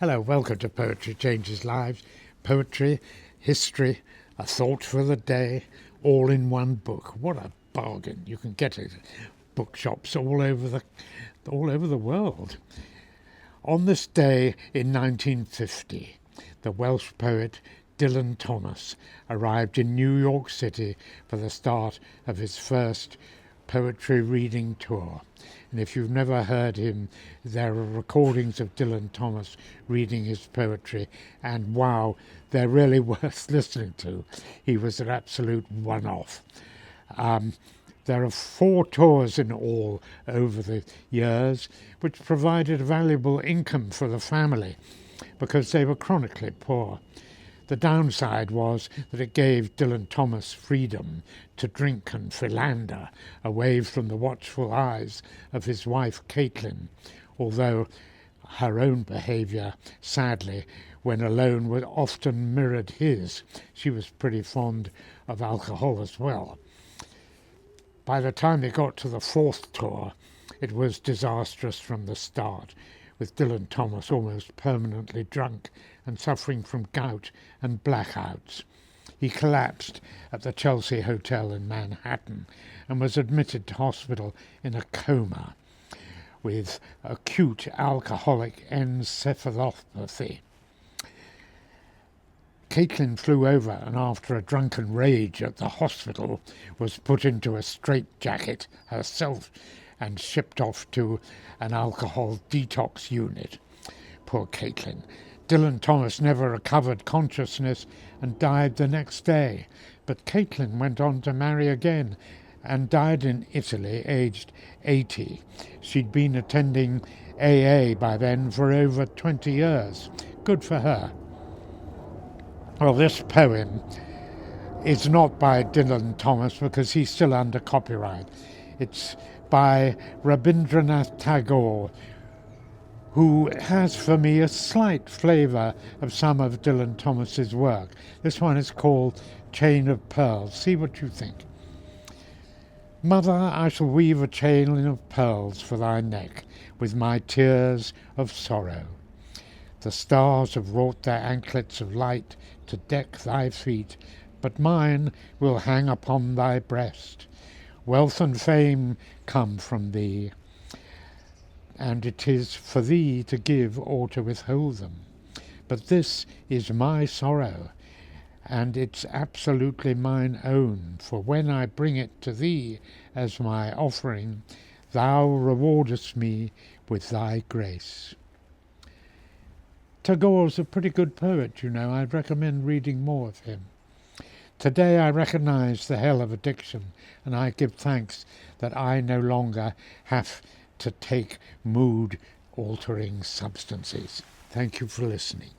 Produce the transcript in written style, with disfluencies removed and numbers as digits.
Hello, welcome to Poetry Changes Lives. Poetry, history, a thought for the day, all in one book. What a bargain. You can get it at bookshops all over the world. On this day in 1950, the Welsh poet Dylan Thomas arrived in New York City for the start of his first poetry reading tour. And if you've never heard him, there are recordings of Dylan Thomas reading his poetry, and wow, they're really worth listening to. He was an absolute one-off. There are 4 tours in all over the years, which provided a valuable income for the family because they were chronically poor. The downside was that it gave Dylan Thomas freedom to drink and philander away from the watchful eyes of his wife Caitlin, although her own behaviour, sadly, when alone, was often mirrored his. She was pretty fond of alcohol as well. By the time they got to the 4th tour, it was disastrous from the start, with Dylan Thomas almost permanently drunk and suffering from gout and blackouts. He collapsed at the Chelsea Hotel in Manhattan and was admitted to hospital in a coma with acute alcoholic encephalopathy. Caitlin flew over and after a drunken rage at the hospital was put into a straitjacket herself and shipped off to an alcohol detox unit. Poor Caitlin. Dylan Thomas never recovered consciousness and died the next day, but Caitlin went on to marry again and died in Italy, aged 80. She'd been attending AA by then for over 20 years. Good for her. Well, this poem is not by Dylan Thomas because he's still under copyright. It's by Rabindranath Tagore, who has for me a slight flavour of some of Dylan Thomas's work. This one is called Chain of Pearls. See what you think. Mother, I shall weave a chain of pearls for thy neck with my tears of sorrow. The stars have wrought their anklets of light to deck thy feet, but mine will hang upon thy breast. Wealth and fame come from thee, and it is for thee to give or to withhold them. But this is my sorrow, and it's absolutely mine own, for when I bring it to thee as my offering, thou rewardest me with thy grace. Tagore's a pretty good poet, you know. I'd recommend reading more of him. Today I recognise the hell of addiction, and I give thanks that I no longer have to take mood-altering substances. Thank you for listening.